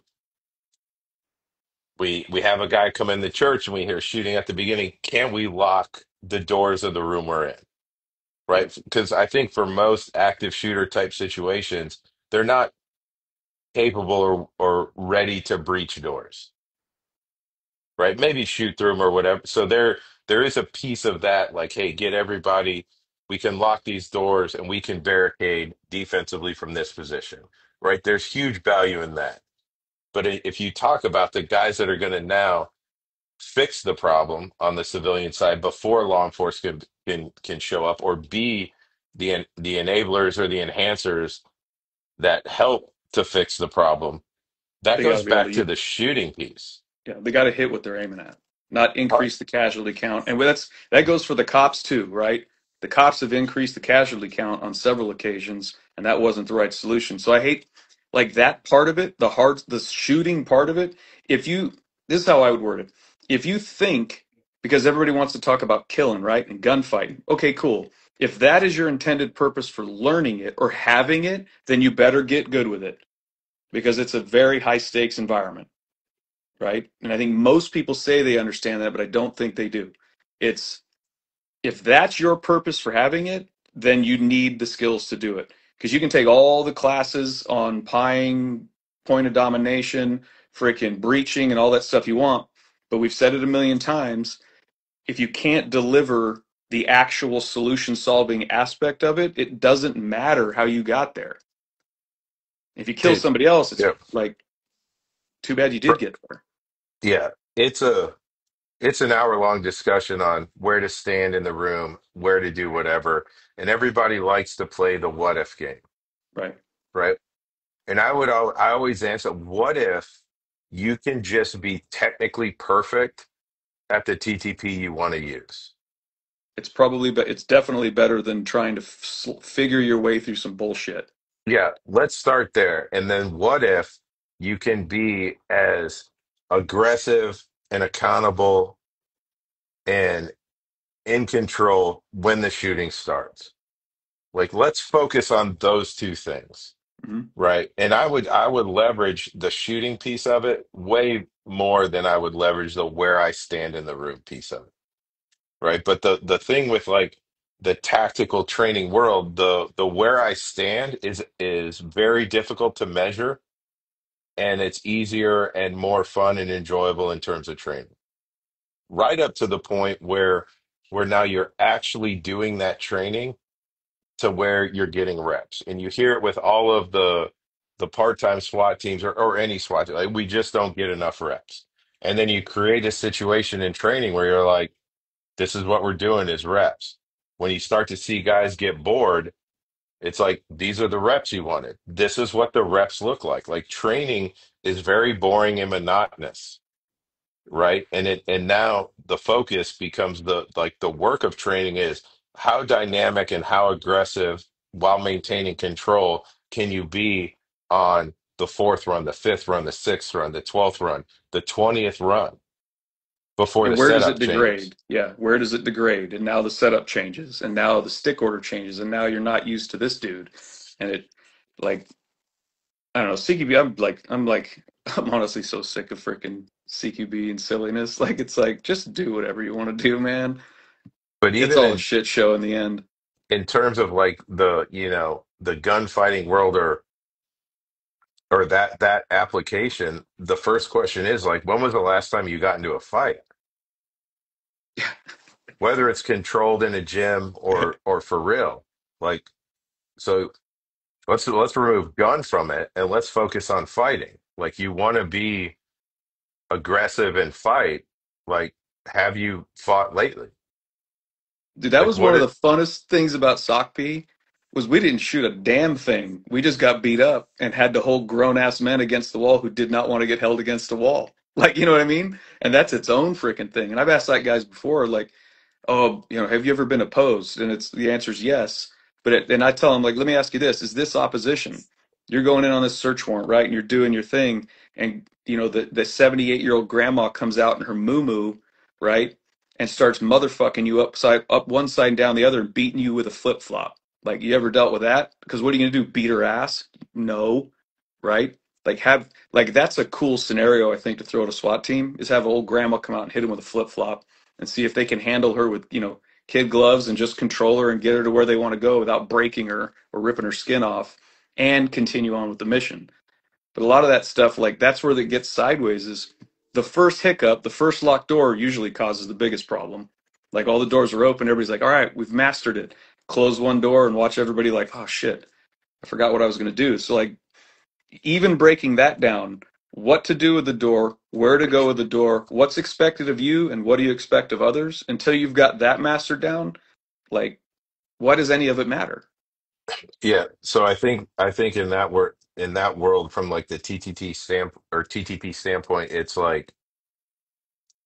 we have a guy come in the church and we hear shooting at the beginning. Can we lock the doors of the room we're in? Right. Right? Because I think for most active shooter type situations, they're not capable or ready to breach doors, right? Maybe shoot through them or whatever. So there is a piece of that, like, hey, get everybody. We can lock these doors and we can barricade defensively from this position, right? There's huge value in that. But if you talk about the guys that are going to now fix the problem on the civilian side before law enforcement can show up or be the enablers or the enhancers that help to fix the problem. That They got to goes be able back to to the shooting piece. Yeah, they got to hit what they're aiming at, not Huh. increase the casualty count. And that goes for the cops too, right? The cops have increased the casualty count on several occasions, and that wasn't the right solution. So I hate like that part of it, the shooting part of it. If you, this is how I would word it. If you think, because everybody wants to talk about killing, right, and gunfighting, okay, cool. If that is your intended purpose for learning it or having it, then you better get good with it because it's a very high stakes environment, right? And I think most people say they understand that, but I don't think they do. It's if that's your purpose for having it, then you need the skills to do it. Because you can take all the classes on pying, point of domination, freaking breaching, and all that stuff you want. But we've said it a million times. If you can't deliver the actual solution solving aspect of it, it doesn't matter how you got there. If you kill It, somebody else, it's yeah, like, too bad you did get there. yeah. It's an hour long discussion on where to stand in the room, where to do whatever, and everybody likes to play the what if game, Right. right? And I always answer, what if you can just be technically perfect at the TTP you want to use? It's definitely better than trying to figure your way through some bullshit. Yeah, let's start there. And then what if you can be as aggressive and accountable and in control when the shooting starts. Like, let's focus on those two things, Mhm. right? And I would leverage the shooting piece of it way more than I would leverage the where I stand in the room piece of it, right? But the thing with like the tactical training world, the where I stand is very difficult to measure, and it's easier and more fun and enjoyable in terms of training. Right up to the point where now you're actually doing that training to where you're getting reps. And you hear it with all of the part-time SWAT teams or any SWAT team. Like, we just don't get enough reps. And then you create a situation in training where you're like, this is what we're doing is reps. When you start to see guys get bored, it's like, these are the reps you wanted. This is what the reps look like. Like, training is very boring and monotonous, right? And now the focus becomes the like the work of training is how dynamic and how aggressive while maintaining control can you be on the fourth run, the fifth run, the sixth run, the 12th run, the 20th run before And the where does setup it changes. degrade? Yeah, where does it degrade? And now the setup changes, and now the stick order changes, and now you're not used to this dude. And it, like, I don't know, CQB, I'm honestly so sick of freaking CQB and silliness. Like, it's like, just do whatever you want to do, man. But It's even all a shit show in the end. in terms of like the, the gunfighting world or that application, the first question is like, when was the last time you got into a fight? Whether it's controlled in a gym or for real. Like, so let's remove gun from it and let's focus on fighting. Like, you want to be aggressive and fight. Like, have you fought lately? Dude, that Like, was one what of the it funnest things about SOCP was we didn't shoot a damn thing. We just got beat up and had to hold grown ass men against the wall who did not want to get held against the wall. Like, you know what I mean? And that's its own freaking thing. And I've asked that guys before, like, oh, have you ever been opposed? And it's the answer is yes. And I tell them, like, let me ask you this: is this opposition? You're going in on this search warrant, right? And you're doing your thing, and the 78-year-old grandma comes out in her moo right, and starts motherfucking you up one side and down the other, and beating you with a flip flop. Like, you ever dealt with that? Because what are you gonna do? Beat her ass? No, right? Like that's a cool scenario I think to throw at a SWAT team is have old grandma come out and hit him with a flip flop and see if they can handle her with, kid gloves and just control her and get her to where they want to go without breaking her or ripping her skin off and continue on with the mission. But a lot of that stuff, like that's where it gets sideways is the first hiccup, the first locked door usually causes the biggest problem. Like all the doors are open, everybody's like, all right, we've mastered it. Close one door and watch everybody like, oh shit, I forgot what I was going to do. So like even breaking that down, what to do with the door, where to go with the door, what's expected of you, and what do you expect of others, until you've got that mastered down, like, why does any of it matter? Yeah, so I think in that world from like the TTT stamp or TTP standpoint, it's like,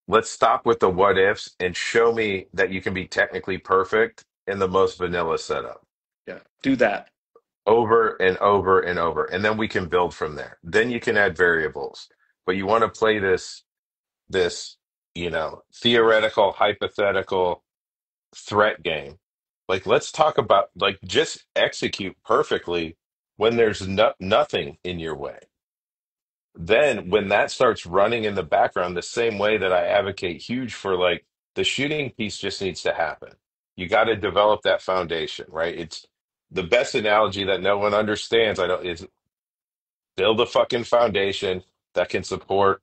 let's stop with the what ifs and show me that you can be technically perfect in the most vanilla setup Yeah, do that. over and over and over. And then we can build from there. Then you can add variables. But you want to play this, theoretical, hypothetical threat game. Like, let's talk about like just execute perfectly when there's nothing in your way. Then when that starts running in the background, the same way that I advocate huge for like the shooting piece just needs to happen. You got to develop that foundation, right? It's the best analogy that no one understands. I don't is build a fucking foundation that can support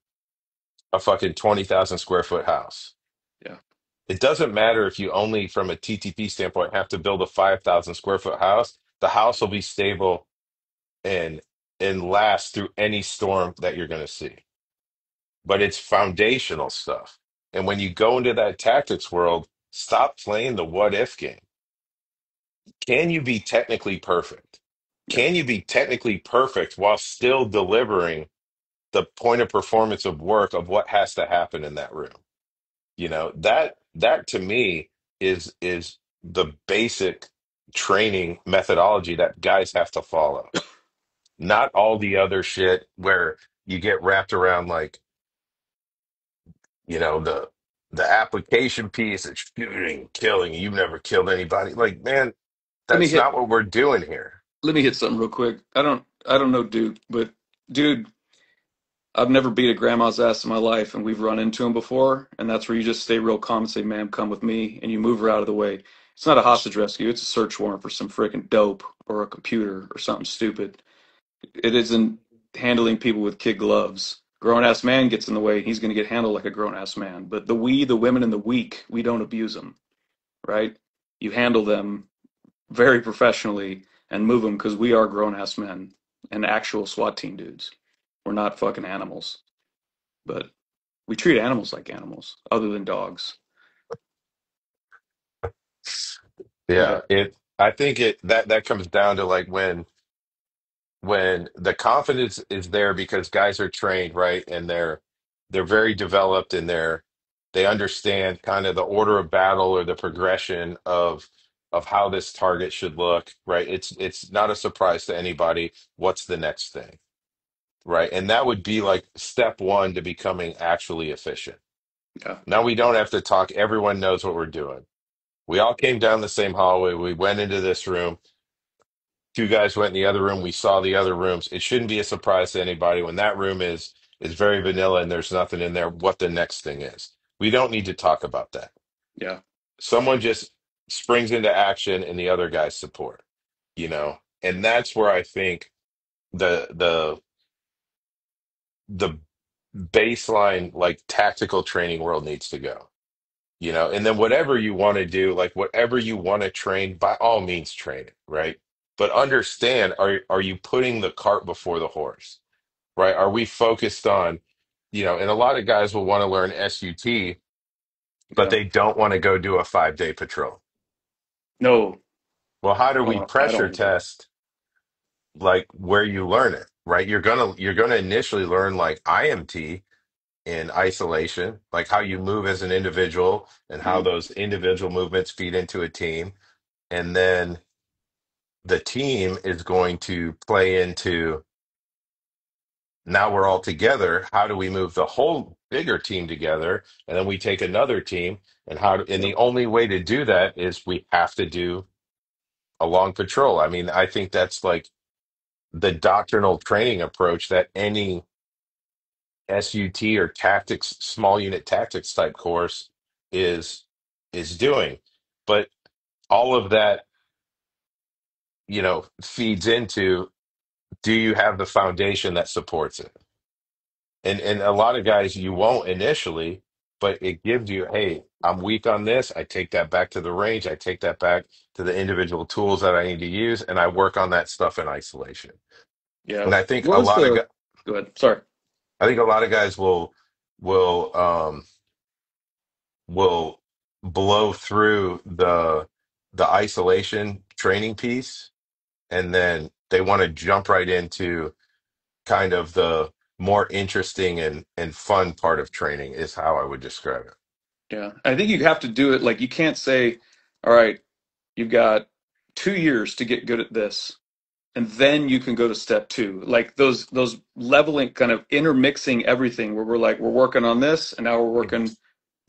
a fucking 20,000 square foot house. Yeah. It doesn't matter if you only, from a TTP standpoint, have to build a 5,000 square foot house. The house will be stable and last through any storm that you're going to see. But it's foundational stuff. And when you go into that tactics world, stop playing the what if game. Can you be technically perfect? Yeah. Can you be technically perfect while still delivering the point of performance of work of what has to happen in that room? That to me is the basic training methodology that guys have to follow. Not all the other shit where you get wrapped around like the application piece is shooting, killing. You've never killed anybody. Like, man, Let me that's hit not what we're doing here. let me hit something real quick. I don't know Duke, but dude, I've never beat a grandma's ass in my life, and we've run into him before, and that's where you just stay real calm and say, "Ma'am, come with me," and you move her out of the way. It's not a hostage rescue; it's a search warrant for some freaking dope or a computer or something stupid. It isn't handling people with kid gloves. Grown ass man gets in the way, he's going to get handled like a grown ass man. But the women, and the weak, we don't abuse them, right? You handle them very professionally and move them because we are grown ass men and actual SWAT team dudes. We're not fucking animals, but we treat animals like animals, other than dogs. Yeah, Yeah, I think that comes down to like when the confidence is there because guys are trained, right? And they're very developed and they understand kind of the order of battle or the progression of how this target should look, right? It's not a surprise to anybody what's the next thing, right? And that would be like step one to becoming actually efficient. yeah, Now we don't have to talk, everyone knows what we're doing. We all came down the same hallway, we went into this room. Two guys went in the other room. We saw the other rooms. It shouldn't be a surprise to anybody when that room is very vanilla and there's nothing in there, what the next thing is. We don't need to talk about that. yeah, Someone just springs into action and the other guys support, you know? And that's where I think the the baseline like tactical training world needs to go. And then whatever you want to do, like whatever you want to train, by all means train it, right? But understand, are you putting the cart before the horse, right? Are we focused on, and a lot of guys will want to learn SUT, but yeah. they don't want to go do a 5-day patrol. No, Well, how do we I don't pressure want to do it. test like where you learn it, right? You're gonna initially learn like IMT in isolation, like how you move as an individual and how Mhm. those individual movements feed into a team. And then the team is going to play into now we're all together. How do we move the whole bigger team together? And then we take another team and Yep. the only way to do that is we have to do a long patrol. I mean, I think that's like the doctrinal training approach that any SUT or tactics, small unit tactics type course is is doing. But all of that, feeds into, do you have the foundation that supports it? And a lot of guys you won't initially, but it gives you, hey, I'm weak on this. I take that back to the range. I take that back to the individual tools that I need to use, and I work on that stuff in isolation. Yeah. And I think What a was lot of the? Go ahead. Sorry. I think a lot of guys will blow through the isolation training piece, and then they want to jump right into kind of the more interesting and fun part of training is how I would describe it. Yeah, I think you have to do it. Like you can't say, "All right, you've got 2 years to get good at this." And then you can go to step two, like those leveling, kind of intermixing everything, where we're like, we're working on this and now we're Mhm. working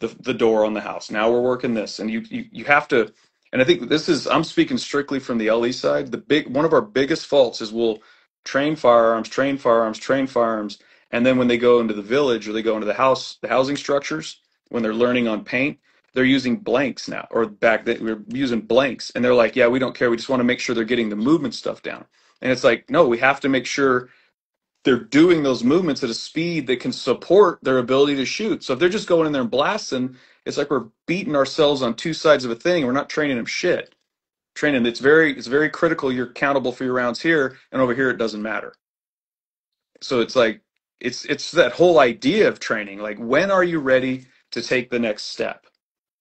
the door on the house, now we're working this, and you have to. And I think this is, I'm speaking strictly from the LE side. The big one of our biggest faults is we'll train firearms, train firearms, train firearms, and then when they go into the village or they go into the house, the housing structures, when they're learning on paint, they're using blanks now, or back then we were using blanks, and they're like, yeah, we don't care, we just want to make sure they're getting the movement stuff down. And it's like, no, we have to make sure they're doing those movements at a speed that can support their ability to shoot. So if they're just going in there and blasting, it's like we're beating ourselves on two sides of a thing. We're not training them shit. Training, it's very critical. You're accountable for your rounds here, and over here it doesn't matter. So it's like it's that whole idea of training. Like, when are you ready to take the next step?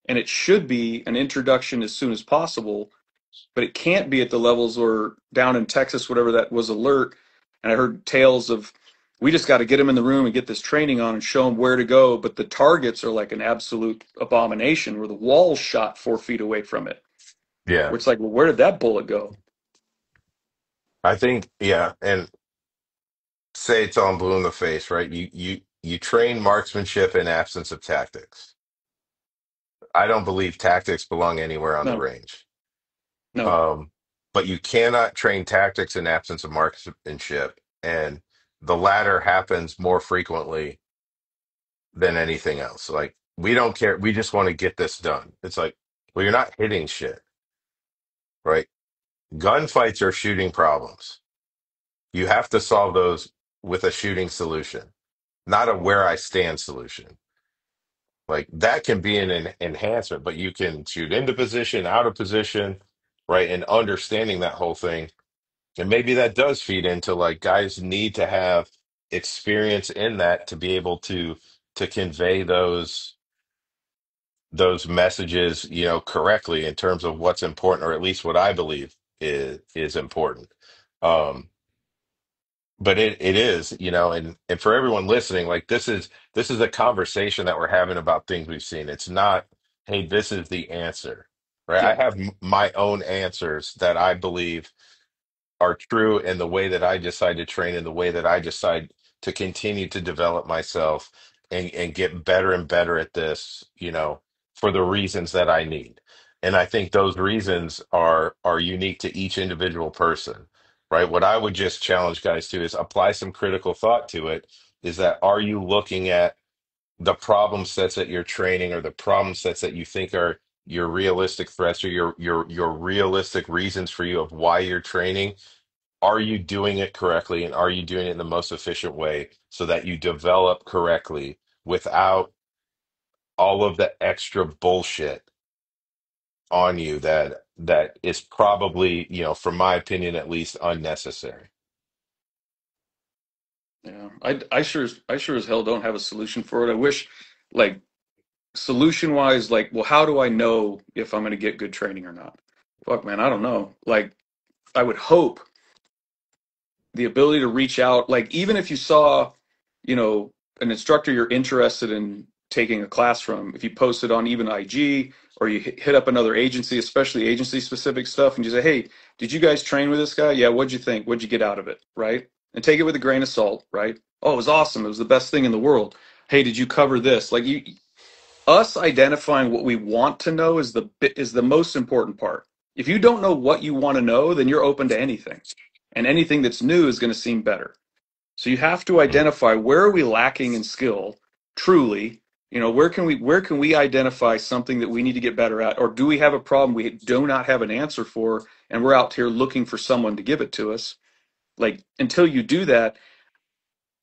And it should be an introduction as soon as possible, but it can't be at the levels where down in Texas, whatever that was, alert. And I heard tales of, we just got to get them in the room and get this training on and show them where to go. But the targets are like an absolute abomination, where the wall's shot 4 feet away from it. Yeah, Where it's like, well, where did that bullet go? I think, yeah, and say it's on blue in the face, right? You you train marksmanship in absence of tactics. I don't believe tactics belong anywhere on the No, range. no. Um, but you cannot train tactics in absence of marksmanship, and the latter happens more frequently than anything else. Like we don't care. We just want to get this done. It's like, well, you're not hitting shit, right? Gunfights are shooting problems. You have to solve those with a shooting solution, not a where I stand solution. Like that can be an enhancement, but you can shoot into position, out of position, right? And understanding that whole thing. And maybe that does feed into like guys need to have experience in that to be able to convey those messages, correctly in terms of what's important, or at least what I believe is important. Um, but it is, and for everyone listening, like this is a conversation that we're having about things we've seen. It's not, hey, this is the answer, right? I Yeah. have my own answers that I believe are true in the way that I decide to train, in the way that I decide to continue to develop myself and get better and better at this, for the reasons that I need. And I think those reasons are unique to each individual person, right? What I would just challenge guys to is apply some critical thought to it. Is that are you looking at the problem sets that you're training, or the problem sets that you think are your realistic threats, or your realistic reasons for you of why you're training? Are you doing it correctly, and are you doing it in the most efficient way so that you develop correctly without all of the extra bullshit on you that is probably, from my opinion at least, unnecessary. Yeah. I sure as hell don't have a solution for it. I wish, like, solution wise, like, well, how do I know if I'm going to get good training or not? Fuck, man, I don't know. Like, I would hope the ability to reach out, like, even if you saw, you know, an instructor you're interested in taking a class from, if you post it on even IG, or you hit up another agency, especially agency specific stuff, and you say, hey, did you guys train with this guy? Yeah, what'd you think? What'd you get out of it? Right? And take it with a grain of salt, right? Oh, it was awesome. It was the best thing in the world. Hey, did you cover this? Like, you, us identifying what we want to know is the most important part. If you don't know what you want to know, then you're open to anything. And anything that's new is going to seem better. So you have to Mm. identify where are we lacking in skill truly. Where can we identify something that we need to get better at, or do we have a problem we do not have an answer for, and we're out here looking for someone to give it to us? Like, until you do that,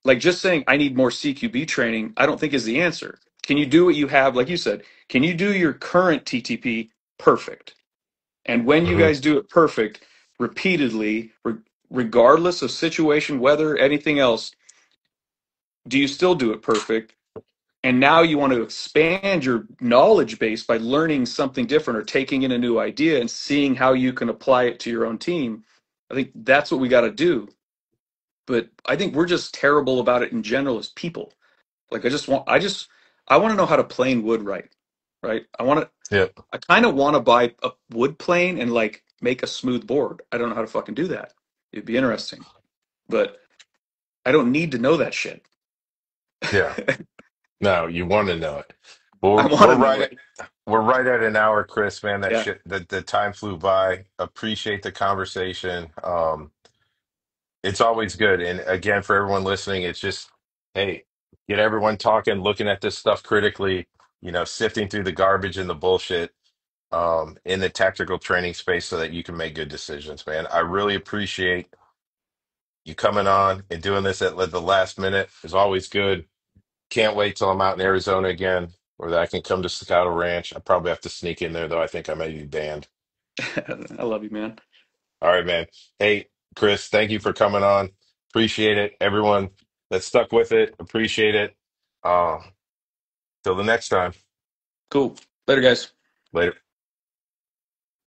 like, just saying I need more CQB training, I don't think is the answer. Can you do what you have? Like you said, can you do your current TTP perfect? And when you Hmm. guys do it perfect repeatedly, regardless of situation, weather, anything else, do you still do it perfect? And now you want to expand your knowledge base by learning something different, or taking in a new idea and seeing how you can apply it to your own team. I think that's what we got to do. But I think we're just terrible about it in general as people. Like, I want to know how to plane wood right. Right? Yeah. I kind of want to buy a wood plane and like make a smooth board. I don't know how to fucking do that. It'd be interesting, but I don't need to know that shit. Yeah. No, you want to know it. Well, I we're, want we're to know right it. at we're right at an hour, Chris, man. That Yeah. shit, the time flew by. Appreciate the conversation. It's always good. And again, for everyone listening, it's just, hey, get everyone talking, looking at this stuff critically, sifting through the garbage and the bullshit in the tactical training space so that you can make good decisions, man. I really appreciate you coming on and doing this at the last minute. It's always good. Can't wait till I'm out in Arizona again, or that I can come to Staccato Ranch. I probably have to sneak in there, though. I think I may be banned. I love you, man. All right, man. Hey, Chris, thank you for coming on. Appreciate it. Everyone that stuck with it, appreciate it. Uh, till the next time. Cool. Later, guys. Later.